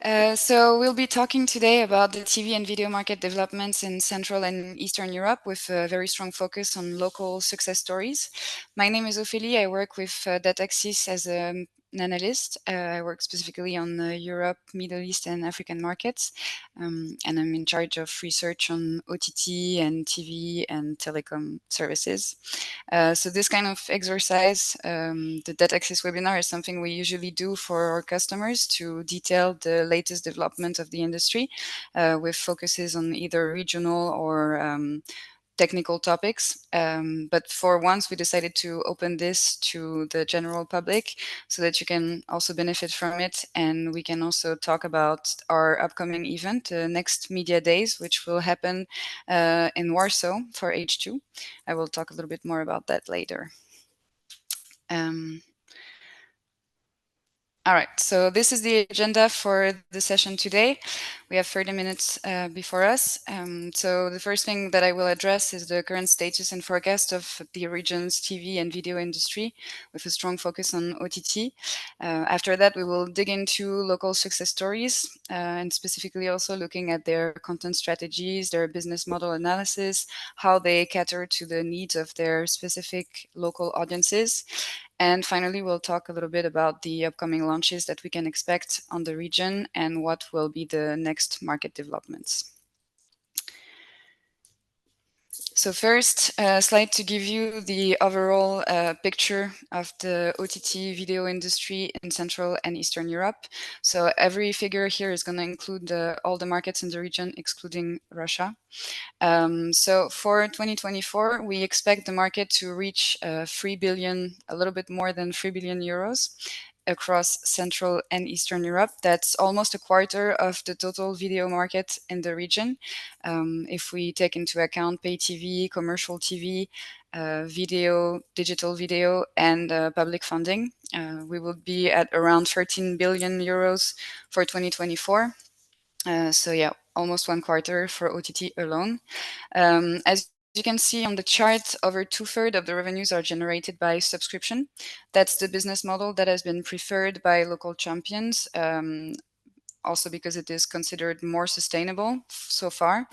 So we'll be talking today about the TV and video market developments in Central and Eastern Europe with a very strong focus on local success stories. My name is Ophélie. I work with Dataxis as an analyst. I work specifically on Europe, Middle East and African markets. And I'm in charge of research on OTT and TV and telecom services. So this kind of exercise, the Data Access webinar, is something we usually do for our customers to detail the latest development of the industry with focuses on either regional or technical topics. But for once, we decided to open this to the general public so that you can also benefit from it. And we can also talk about our upcoming event, next Media Days, which will happen in Warsaw for H2. I will talk a little bit more about that later. All right, so this is the agenda for the session today. We have 30 minutes before us. So the first thing that I will address is the current status and forecast of the region's TV and video industry with a strong focus on OTT. After that, we will dig into local success stories and specifically also looking at their content strategies, their business model analysis, how they cater to the needs of their specific local audiences. And finally, we'll talk a little bit about the upcoming launches that we can expect on the region and what will be the next market developments. So first, a slide to give you the overall picture of the OTT video industry in Central and Eastern Europe. So every figure here is going to include all the markets in the region, excluding Russia. So for 2024, we expect the market to reach 3 billion, a little bit more than 3 billion euros across Central and Eastern Europe. That's almost a quarter of the total video market in the region. If we take into account pay TV, commercial TV, video, digital video, and public funding, we will be at around 13 billion euros for 2024. So yeah, almost one quarter for OTT alone. As you can see on the chart, over 2/3 of the revenues are generated by subscription. That's the business model that has been preferred by local champions, also because it is considered more sustainable so far.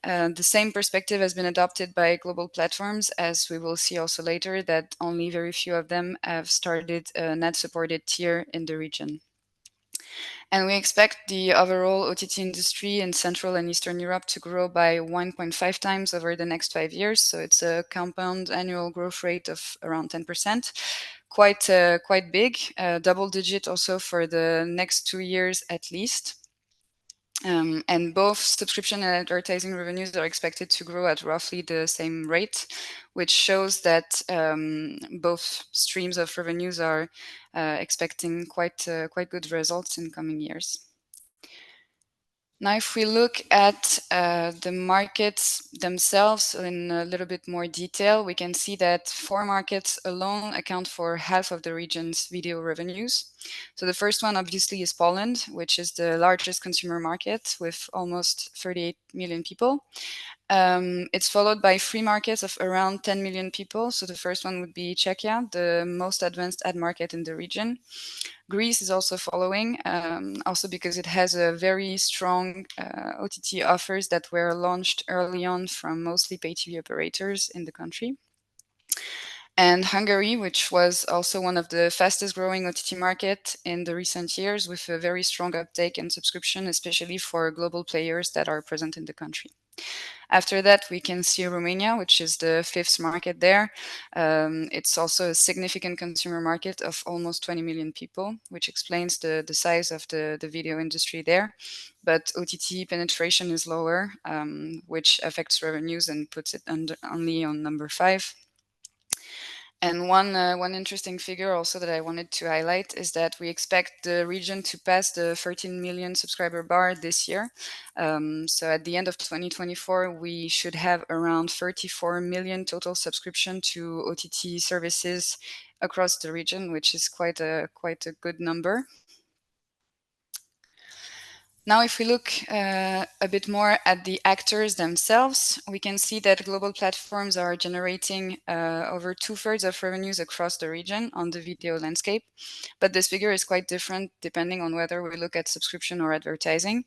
The same perspective has been adopted by global platforms, as we will see also later that only very few of them have started a net-supported tier in the region. And we expect the overall OTT industry in Central and Eastern Europe to grow by 1.5 times over the next 5 years. So it's a compound annual growth rate of around 10%. Quite big, double digit also for the next 2 years at least. And both subscription and advertising revenues are expected to grow at roughly the same rate, which shows that both streams of revenues are expecting quite good results in coming years. Now, if we look at the markets themselves in a little bit more detail, we can see that 4 markets alone account for half of the region's video revenues. So the first one, obviously, is Poland, which is the largest consumer market with almost 38 million people. It's followed by 3 markets of around 10 million people. So the first one would be Czechia, the most advanced ad market in the region. Greece is also following, also because it has a very strong OTT offers that were launched early on from mostly pay TV operators in the country. And Hungary, which was also one of the fastest growing OTT market in the recent years with a very strong uptake in subscription, especially for global players that are present in the country. After that, we can see Romania, which is the 5th market there. It's also a significant consumer market of almost 20 million people, which explains the size of the video industry there. But OTT penetration is lower, which affects revenues and puts it only on number 5. And one interesting figure also that I wanted to highlight is that we expect the region to pass the 13 million subscriber bar this year. So at the end of 2024, we should have around 34 million total subscription to OTT services across the region, which is quite a good number. Now, if we look a bit more at the actors themselves, we can see that global platforms are generating over 2/3 of revenues across the region on the video landscape. But this figure is quite different depending on whether we look at subscription or advertising.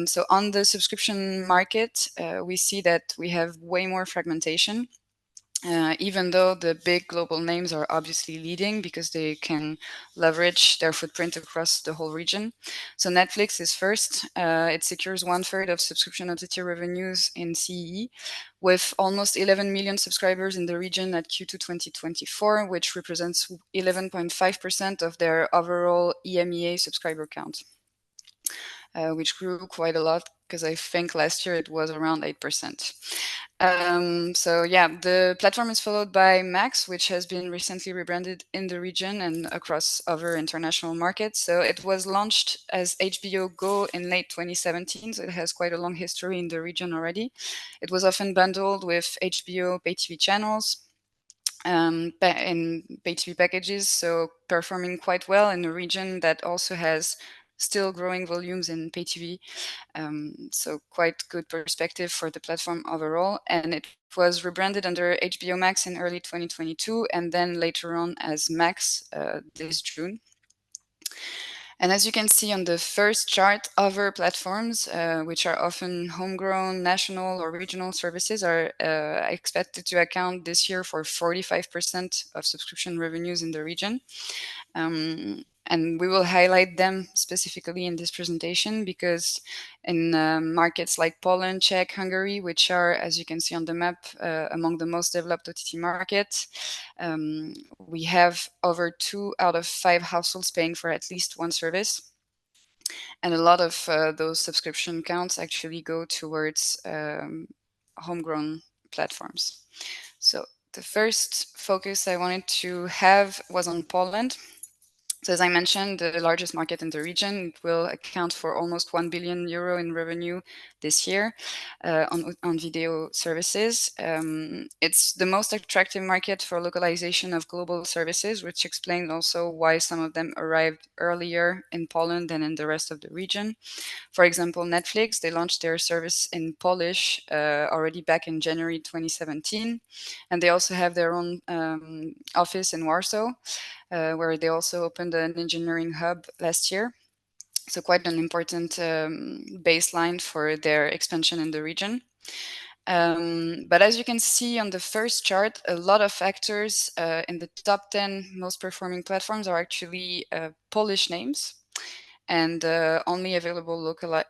So on the subscription market, we see that we have way more fragmentation. Even though the big global names are obviously leading because they can leverage their footprint across the whole region. So Netflix is first. It secures 1/3 of subscription OTT revenues in CEE, with almost 11 million subscribers in the region at Q2 2024, which represents 11.5% of their overall EMEA subscriber count, which grew quite a lot because I think last year it was around 8%. So yeah, the platform is followed by Max, which has been recently rebranded in the region and across other international markets. So it was launched as HBO Go in late 2017, so it has quite a long history in the region already. It was often bundled with HBO pay TV channels in pay TV packages, so performing quite well in a region that also has still growing volumes in pay TV. So quite good perspective for the platform overall. And it was rebranded under HBO Max in early 2022, and then later on as Max this June. And as you can see on the first chart, other platforms, which are often homegrown, national, or regional services, are expected to account this year for 45% of subscription revenues in the region. And we will highlight them specifically in this presentation because in markets like Poland, Czech, Hungary, which are, as you can see on the map, among the most developed OTT markets, we have over 2 out of 5 households paying for at least one service. And a lot of those subscription counts actually go towards homegrown platforms. So the first focus I wanted to have was on Poland. So as I mentioned, the largest market in the region, it will account for almost 1 billion euro in revenue this year on video services. It's the most attractive market for localization of global services, which explains also why some of them arrived earlier in Poland than in the rest of the region. For example, Netflix, they launched their service in Polish already back in January 2017. And they also have their own office in Warsaw, where they also opened an engineering hub last year. So quite an important baseline for their expansion in the region. But as you can see on the first chart, a lot of factors in the top 10 most performing platforms are actually Polish names and only available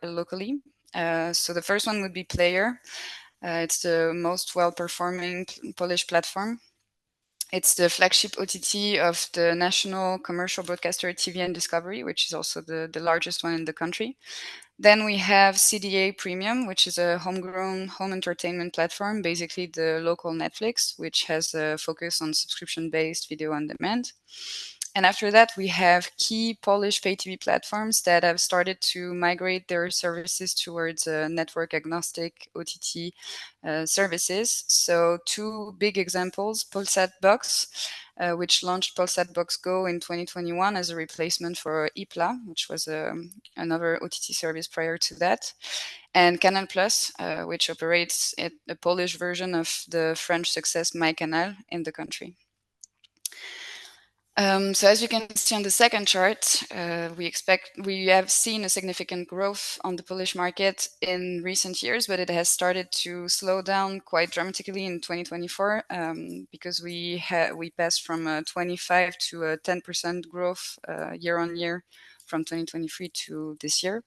locally. So the first one would be Player. It's the most well-performing Polish platform. It's the flagship OTT of the national commercial broadcaster TV and Discovery, which is also the largest one in the country. Then we have CDA Premium, which is a homegrown home entertainment platform, basically the local Netflix, which has a focus on subscription-based video on demand. And after that, we have key Polish pay TV platforms that have started to migrate their services towards network agnostic OTT services. So two big examples, Polsat Box, which launched Polsat Box Go in 2021 as a replacement for IPLA, which was another OTT service prior to that, and Canal Plus, which operates a Polish version of the French success MyCanal in the country. So as you can see on the second chart, we have seen a significant growth on the Polish market in recent years, but it has started to slow down quite dramatically in 2024 because we passed from a 25 to a 10% growth year on year from 2023 to this year.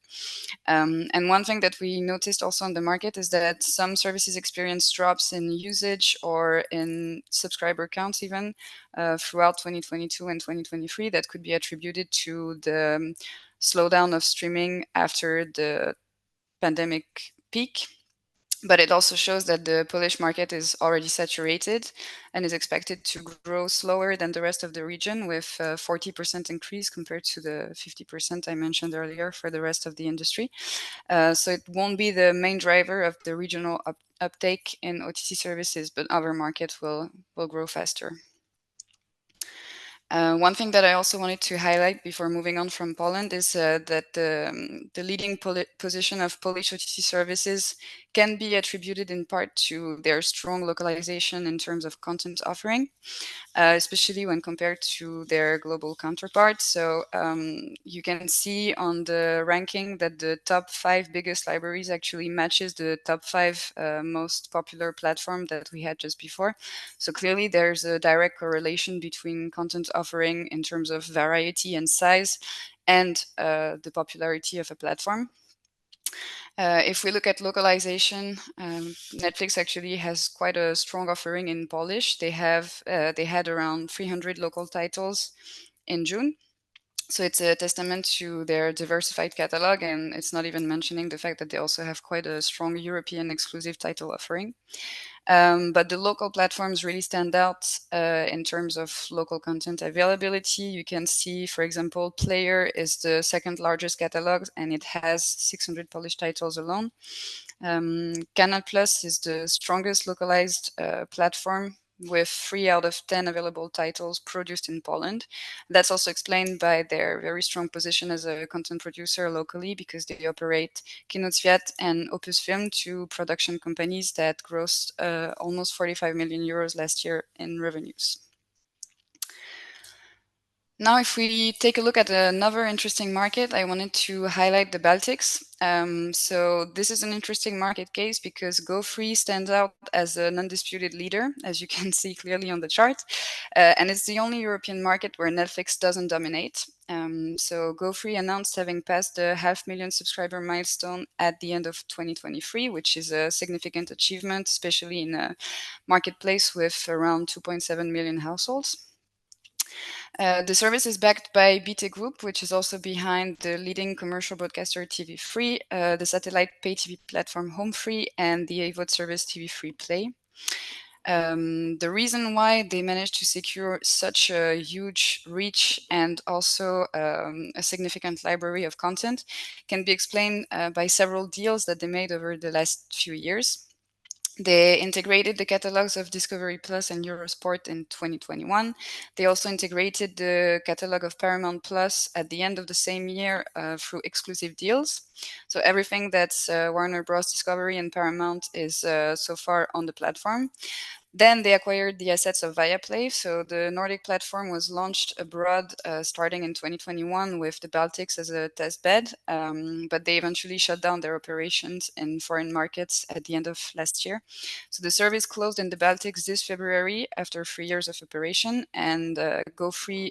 And one thing that we noticed also on the market is that some services experience drops in usage or in subscriber counts even throughout 2022 and 2023 that could be attributed to the slowdown of streaming after the pandemic peak. But it also shows that the Polish market is already saturated and is expected to grow slower than the rest of the region, with a 40% increase compared to the 50% I mentioned earlier for the rest of the industry. So it won't be the main driver of the regional uptake in OTT services, but other markets will grow faster. One thing that I also wanted to highlight before moving on from Poland is that the leading position of Polish OTT services can be attributed in part to their strong localization in terms of content offering, especially when compared to their global counterparts. So you can see on the ranking that the top 5 biggest libraries actually matches the top 5 most popular platform that we had just before. So clearly there's a direct correlation between content offering in terms of variety and size and the popularity of a platform. If we look at localization, Netflix actually has quite a strong offering in Polish. They had around 300 local titles in June. So it's a testament to their diversified catalog, and it's not even mentioning the fact that they also have quite a strong European exclusive title offering. But the local platforms really stand out in terms of local content availability. You can see, for example, Player is the second largest catalog, and it has 600 Polish titles alone. Canal Plus is the strongest localized platform with 3 out of 10 available titles produced in Poland. That's also explained by their very strong position as a content producer locally, because they operate Kinozwiat and Opus Film, 2 production companies that grossed almost 45 million euros last year in revenues. Now, if we take a look at another interesting market, I wanted to highlight the Baltics. So this is an interesting market case because GoFree stands out as an undisputed leader, as you can see clearly on the chart. And it's the only European market where Netflix doesn't dominate. So GoFree announced having passed the 500,000 subscriber milestone at the end of 2023, which is a significant achievement, especially in a marketplace with around 2.7 million households. The service is backed by BT Group, which is also behind the leading commercial broadcaster TV3, the satellite pay TV platform Home Free, and the AVOD service TV3 Play. The reason why they managed to secure such a huge reach and also a significant library of content can be explained by several deals that they made over the last few years. They integrated the catalogs of Discovery Plus and Eurosport in 2021. They also integrated the catalog of Paramount Plus at the end of the same year through exclusive deals. So everything that's Warner Bros. Discovery and Paramount is so far on the platform. Then they acquired the assets of Viaplay. So the Nordic platform was launched abroad starting in 2021 with the Baltics as a test bed, but they eventually shut down their operations in foreign markets at the end of last year. So the service closed in the Baltics this February after 3 years of operation, and GoFree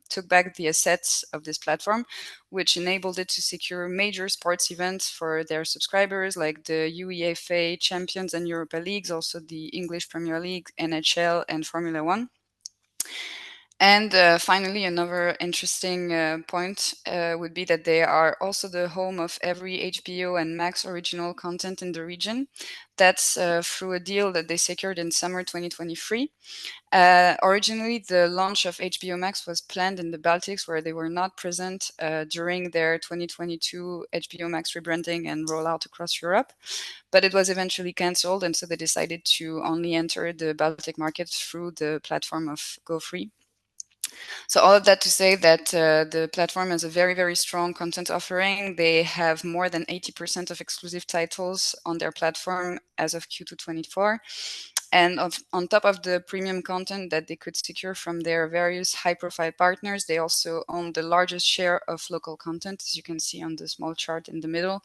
took back the assets of this platform, which enabled it to secure major sports events for their subscribers like the UEFA Champions and Europa Leagues, also the English Premier League, NHL, and Formula One. And finally, another interesting point would be that they are also the home of every HBO and Max original content in the region. That's through a deal that they secured in summer 2023. Originally, the launch of HBO Max was planned in the Baltics, where they were not present during their 2022 HBO Max rebranding and rollout across Europe. But it was eventually cancelled, and so they decided to only enter the Baltic market through the platform of GoFree. So all of that to say that the platform has a very, very strong content offering. They have more than 80% of exclusive titles on their platform as of Q2 24. And on top of the premium content that they could secure from their various high-profile partners, they also own the largest share of local content, as you can see on the small chart in the middle,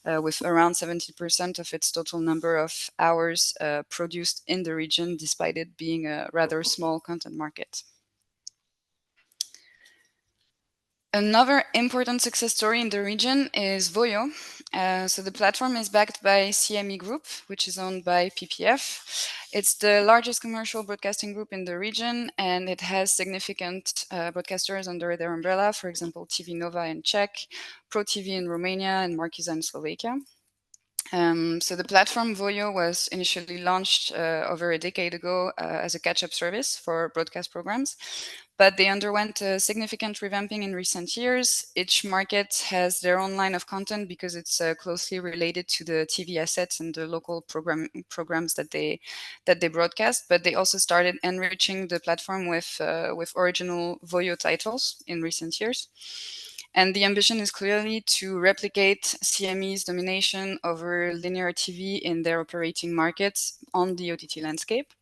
with around 70% of its total number of hours produced in the region, despite it being a rather small content market. Another important success story in the region is Voyo. So the platform is backed by CME Group, which is owned by PPF. It's the largest commercial broadcasting group in the region, and it has significant broadcasters under their umbrella, for example, TV Nova in Czech, Pro TV in Romania, and Markiza in Slovakia. So the platform Voyo was initially launched over a decade ago as a catch-up service for broadcast programs. but they underwent a significant revamping in recent years. Each market has their own line of content because it's closely related to the TV assets and the local programs that they broadcast. But they also started enriching the platform with original Voyo titles in recent years. And the ambition is clearly to replicate CME's domination over linear TV in their operating markets on the OTT landscape.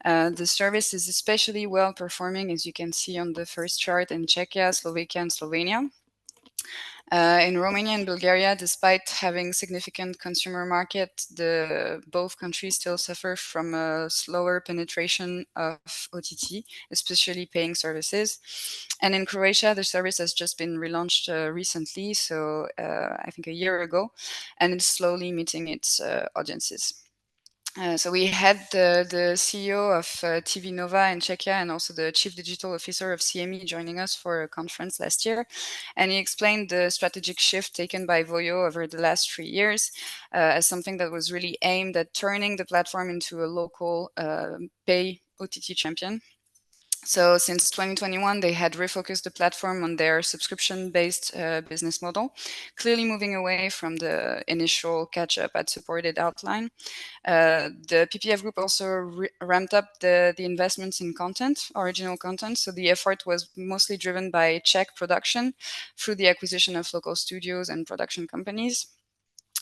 The service is especially well performing, as you can see on the first chart, in Czechia, Slovakia, and Slovenia. In Romania and Bulgaria, despite having significant consumer market, both countries still suffer from a slower penetration of OTT, especially paying services. And in Croatia, the service has just been relaunched recently, so I think a year ago, and it's slowly meeting its audiences. So we had the CEO of TV Nova in Czechia and also the Chief Digital Officer of CME joining us for a conference last year. And he explained the strategic shift taken by Voyo over the last 3 years as something that was really aimed at turning the platform into a local pay OTT champion. So since 2021, they had refocused the platform on their subscription-based business model, clearly moving away from the initial catch-up ad-supported outline. The PPF group also ramped up the investments in content, original content. So the effort was mostly driven by Czech production through the acquisition of local studios and production companies.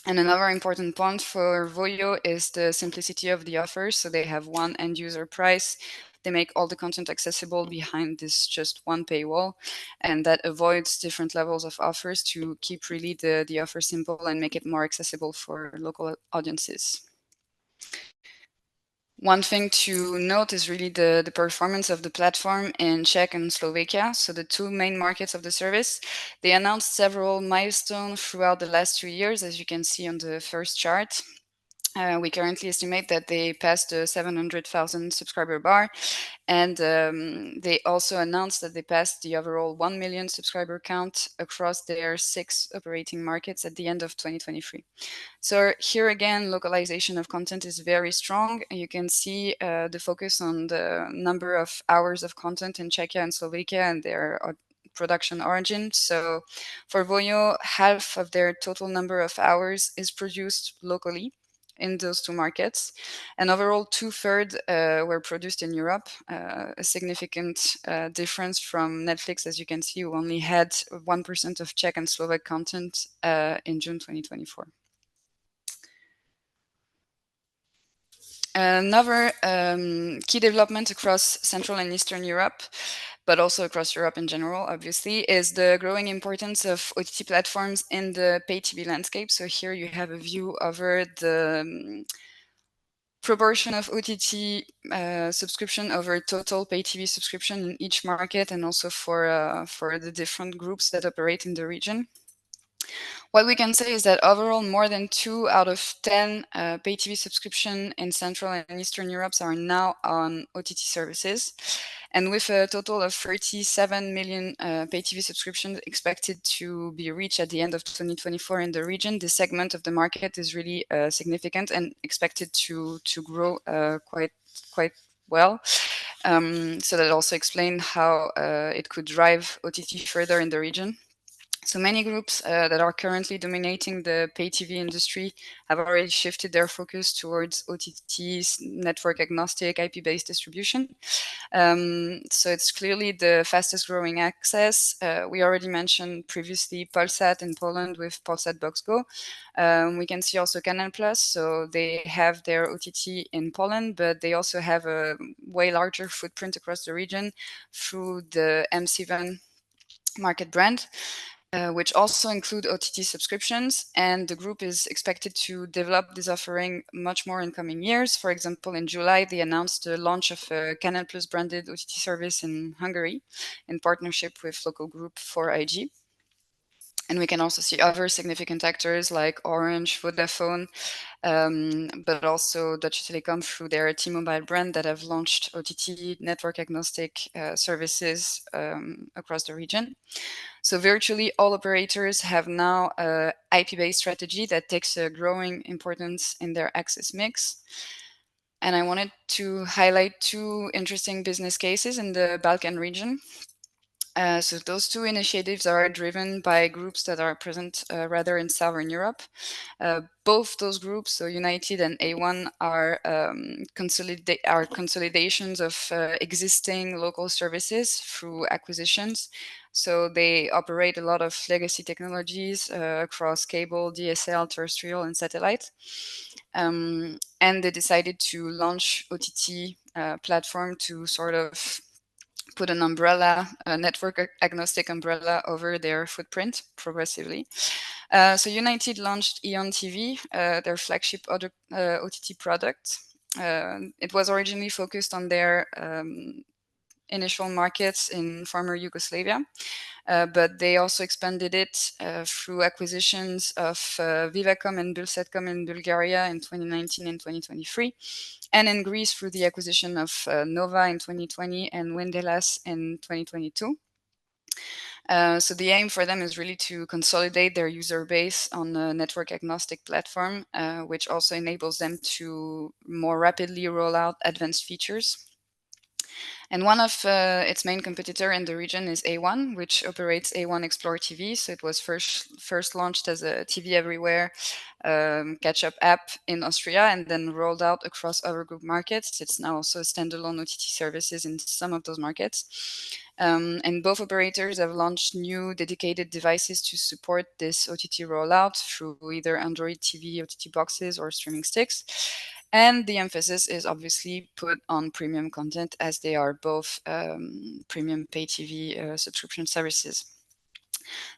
And another important point for Voyo is the simplicity of the offer. So they have one end user price. They make all the content accessible behind this just one paywall, and that avoids different levels of offers to keep really the offer simple and make it more accessible for local audiences. One thing to note is really the performance of the platform in Czech and Slovakia, so the two main markets of the service. They announced several milestones throughout the last 2 years, as you can see on the first chart. We currently estimate that they passed the 700,000 subscriber bar, and they also announced that they passed the overall 1 million subscriber count across their 6 operating markets at the end of 2023. So here again, localization of content is very strong. You can see the focus on the number of hours of content in Czechia and Slovakia and their production origin. So for Voyo, half of their total number of hours is produced locally in those two markets, and overall 2/3 were produced in Europe, a significant difference from Netflix, as you can see, who only had 1% of Czech and Slovak content in June 2024. Another key development across Central and Eastern Europe, but also across Europe in general, obviously, is the growing importance of OTT platforms in the pay TV landscape. So here you have a view over the proportion of OTT subscription over total pay TV subscription in each market, and also for the different groups that operate in the region. What we can say is that overall, more than 2 out of 10 pay TV subscription in Central and Eastern Europe are now on OTT services. And with a total of 37 million pay TV subscriptions expected to be reached at the end of 2024 in the region, this segment of the market is really significant and expected to grow quite well. So that also explains how it could drive OTT further in the region. So many groups that are currently dominating the pay TV industry have already shifted their focus towards OTTs, network agnostic, IP-based distribution. So it's clearly the fastest growing access. We already mentioned previously Polsat in Poland with Polsat Box Go. We can see also Canal Plus. So they have their OTT in Poland, but they also have a way larger footprint across the region through the M7 market brand. Which also include OTT subscriptions, and the group is expected to develop this offering much more in coming years. For example, in July, they announced the launch of a Canal Plus branded OTT service in Hungary in partnership with local group 4IG. And we can also see other significant actors like Orange, Vodafone, but also Deutsche Telekom through their T-Mobile brand that have launched OTT network agnostic services across the region. So virtually all operators have now an IP-based strategy that takes a growing importance in their access mix. And I wanted to highlight two interesting business cases in the Balkan region. So those two initiatives are driven by groups that are present rather in Southern Europe. Both those groups, so United and A1, are consolidations of existing local services through acquisitions. So they operate a lot of legacy technologies across cable, DSL, terrestrial, and satellite. And they decided to launch OTT platform to sort of put an umbrella, a network agnostic umbrella over their footprint progressively. So United launched Eon TV, their flagship OTT product. It was originally focused on their initial markets in former Yugoslavia, but they also expanded it through acquisitions of Vivacom and Bulsatcom in Bulgaria in 2019 and 2023, and in Greece through the acquisition of Nova in 2020 and Windelas in 2022. So the aim for them is really to consolidate their user base on a network agnostic platform, which also enables them to more rapidly roll out advanced features. And one of its main competitor in the region is A1, which operates A1 Explore TV. So it was first launched as a TV everywhere catch-up app in Austria and then rolled out across other group markets. It's now also a standalone OTT services in some of those markets. And both operators have launched new dedicated devices to support this OTT rollout through either Android TV, OTT boxes, or streaming sticks. And the emphasis is obviously put on premium content, as they are both premium pay TV subscription services.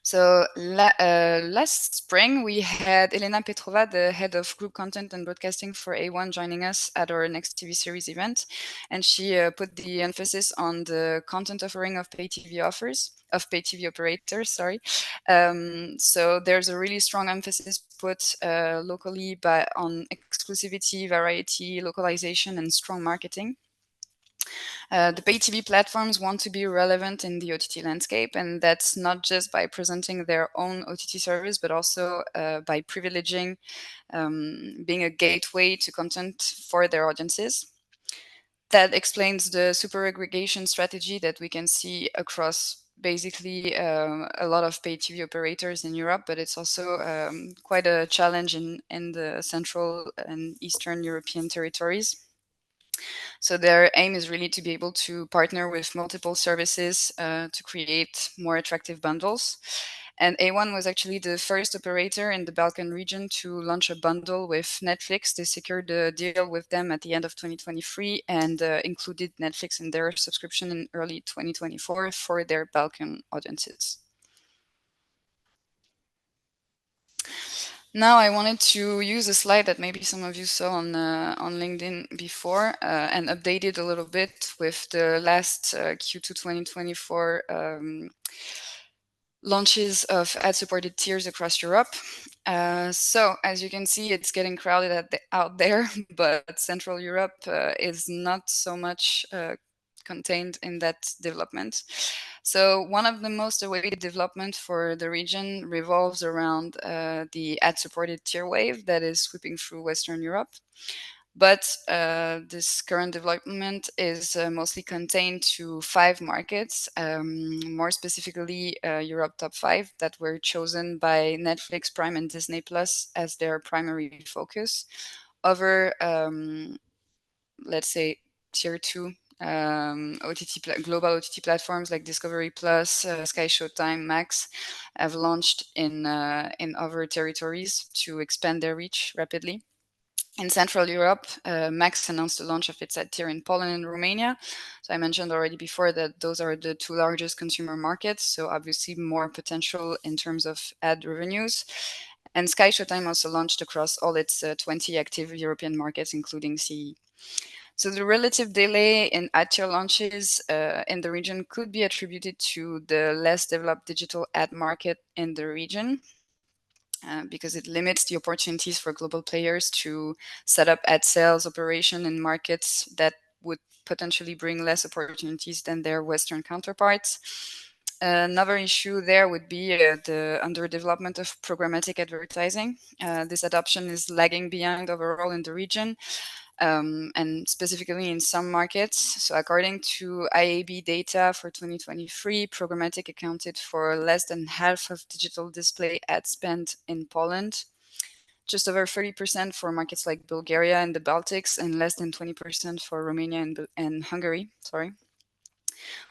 So last spring, we had Elena Petrova, the head of group content and broadcasting for A1, joining us at our Next TV series event. And she put the emphasis on the content offering of pay TV operators, sorry. So there's a really strong emphasis put locally on exclusivity, variety, localization, and strong marketing. The pay TV platforms want to be relevant in the OTT landscape, and that's not just by presenting their own OTT service, but also by privileging being a gateway to content for their audiences. That explains the super aggregation strategy that we can see across basically a lot of pay TV operators in Europe, but it's also quite a challenge in the Central and Eastern European territories. So their aim is really to be able to partner with multiple services to create more attractive bundles. And A1 was actually the first operator in the Balkan region to launch a bundle with Netflix. They secured a deal with them at the end of 2023 and included Netflix in their subscription in early 2024 for their Balkan audiences. Now I wanted to use a slide that maybe some of you saw on LinkedIn before and update it a little bit with the last Q2 2024 launches of ad-supported tiers across Europe. So as you can see, it's getting crowded out there, but Central Europe is not so much contained in that development. So one of the most awaited development for the region revolves around the ad-supported tier wave that is sweeping through Western Europe. But this current development is mostly contained to 5 markets, more specifically Europe top 5 that were chosen by Netflix, Prime, and Disney Plus as their primary focus over, let's say, tier 2 global OTT platforms like Discovery Plus, Sky Showtime, Max have launched in other territories to expand their reach rapidly. In Central Europe, Max announced the launch of its ad tier in Poland and Romania. So I mentioned already before that those are the 2 largest consumer markets, so obviously more potential in terms of ad revenues. And Sky Showtime also launched across all its 20 active European markets, including CE. So the relative delay in ad tier launches in the region could be attributed to the less developed digital ad market in the region. Because it limits the opportunities for global players to set up ad sales operation in markets that would potentially bring less opportunities than their Western counterparts. Another issue there would be the underdevelopment of programmatic advertising. This adoption is lagging behind overall in the region. and specifically in some markets. So according to IAB data for 2023, programmatic accounted for less than half of digital display ad spend in Poland, just over 30% for markets like Bulgaria and the Baltics, and less than 20% for Romania and Hungary,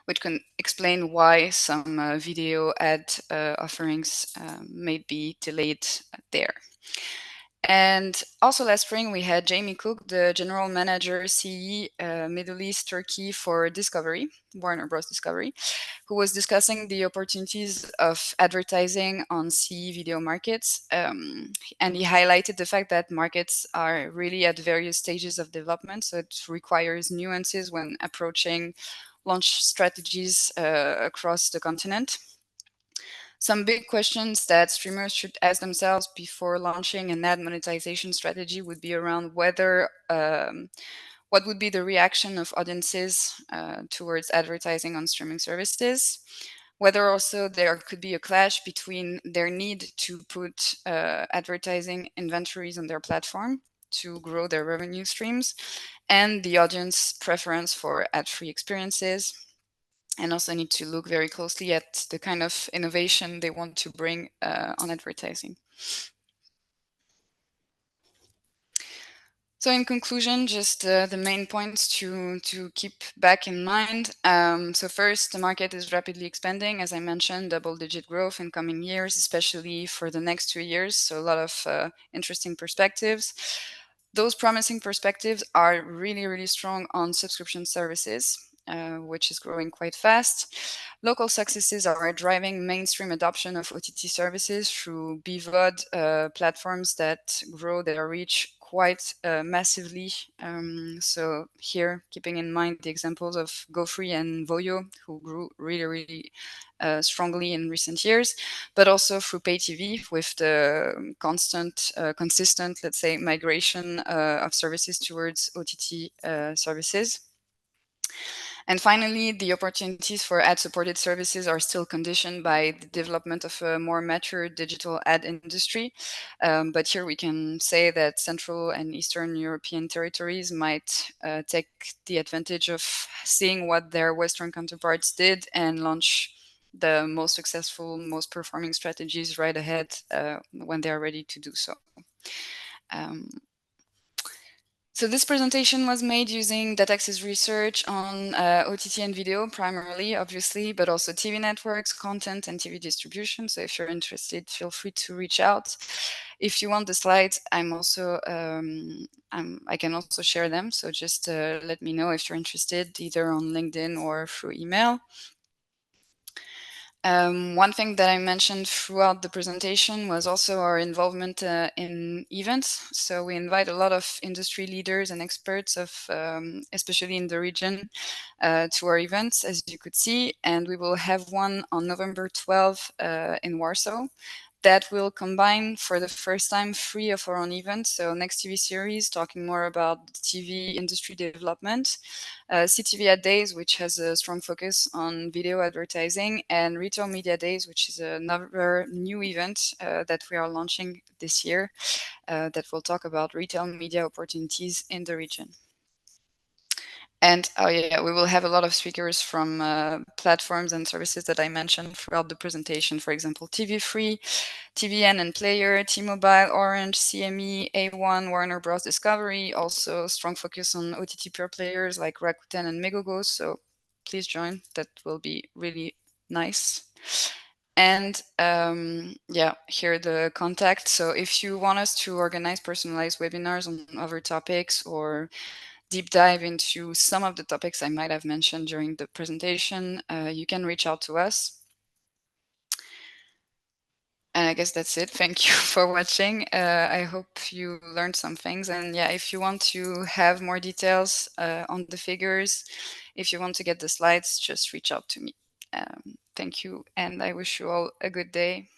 which can explain why some video ad offerings may be delayed there. And also last spring, we had Jamie Cook, the General Manager, CE, Middle East, Turkey for Discovery, Warner Bros. Discovery, who was discussing the opportunities of advertising on CE video markets. And he highlighted the fact that markets are really at various stages of development, so it requires nuances when approaching launch strategies across the continent. Some big questions that streamers should ask themselves before launching an ad monetization strategy would be around whether what would be the reaction of audiences towards advertising on streaming services, whether also there could be a clash between their need to put advertising inventories on their platform to grow their revenue streams and the audience preference for ad-free experiences, and also need to look very closely at the kind of innovation they want to bring on advertising. So in conclusion, just the main points to keep back in mind. So first, the market is rapidly expanding. As I mentioned, double-digit growth in coming years, especially for the next 2 years. So a lot of interesting perspectives. Those promising perspectives are really, really strong on subscription services, which is growing quite fast. Local successes are driving mainstream adoption of OTT services through BVOD platforms that grow their reach quite massively. So here, keeping in mind the examples of GoFree and Voyo, who grew really, really strongly in recent years, but also through pay TV with the consistent, let's say, migration of services towards OTT services. And finally, the opportunities for ad-supported services are still conditioned by the development of a more mature digital ad industry. But here we can say that Central and Eastern European territories might take the advantage of seeing what their Western counterparts did and launch the most successful, most performing strategies right ahead when they are ready to do so. So this presentation was made using DataX's research on OTT and video primarily, obviously, but also TV networks, content, and TV distribution. So if you're interested, feel free to reach out. If you want the slides, I'm also I can also share them. So just let me know if you're interested, either on LinkedIn or through email. One thing that I mentioned throughout the presentation was also our involvement in events. So we invite a lot of industry leaders and experts of, especially in the region, to our events, as you could see. And we will have one on November 12 in Warsaw. That will combine for the first time 3 of our own events. So Next TV series, talking more about the TV industry development, CTV Ad Days, which has a strong focus on video advertising, and Retail Media Days, which is another new event that we are launching this year that will talk about retail media opportunities in the region. And oh yeah, we will have a lot of speakers from platforms and services that I mentioned throughout the presentation. For example, TV3, TVN and Player, T-Mobile, Orange, CME, A1, Warner Bros. Discovery. Also strong focus on OTT pure players like Rakuten and Megogo. So please join. That will be really nice. And yeah, here the contact. So if you want us to organize personalized webinars on other topics or deep dive into some of the topics I might have mentioned during the presentation, you can reach out to us. And I guess that's it. Thank you for watching. I hope you learned some things. And yeah, if you want to have more details on the figures, if you want to get the slides, just reach out to me. Thank you. And I wish you all a good day.